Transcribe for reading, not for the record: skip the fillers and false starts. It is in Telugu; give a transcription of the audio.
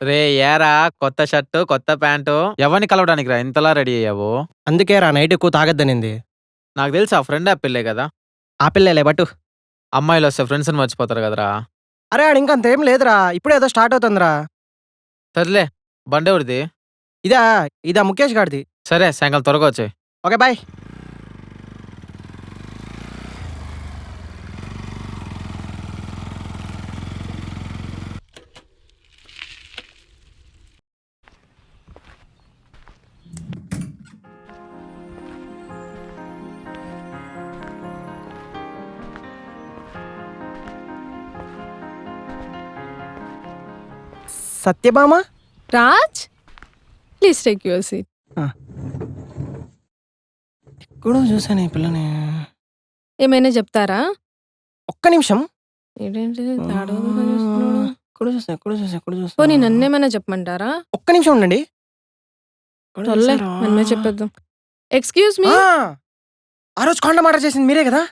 రే ఏరా కొత్త షర్టు, కొత్త ప్యాంటు ఎవరిని కలవడానికి రా ఇంతలా రెడీ అయ్యావు? అందుకే రా నైట్ ఎక్కువ తాగొద్దనింది. నాకు తెలుసు ఆ ఫ్రెండ్ యాపిల్లే కదా! ఆ పిల్లేలే బట్టు. అమ్మాయిలొస్తే ఫ్రెండ్స్‌ని మర్చిపోతారు కదరా! అరే ఆడింకా అంతేం లేదురా. ఇప్పుడే ఏదో స్టార్ట్ అవుతుందిరా. సర్లే బండెవరిది? ఇదా? ఇదా ముఖేష్ గాడిది. సరే సాయంకాలం త్వరగా వచ్చేయి. Okay bye. Satyabhama? Raj please take your seat. ఎక్కడో చూసాను ఈ పిల్లని. ఏమైనా చెప్తారా? ఒక్క నిమిషం. ఏంటంటే ఎక్కడో చూసా. పోనీ నన్నేమైనా చెప్పమంటారా? ఒక్క నిమిషం ఉండండి. మనమే చెప్పేద్దాం. Excuse me. ఆ రోజు కాండం ఆర్డర్ చేసింది మీరే కదా?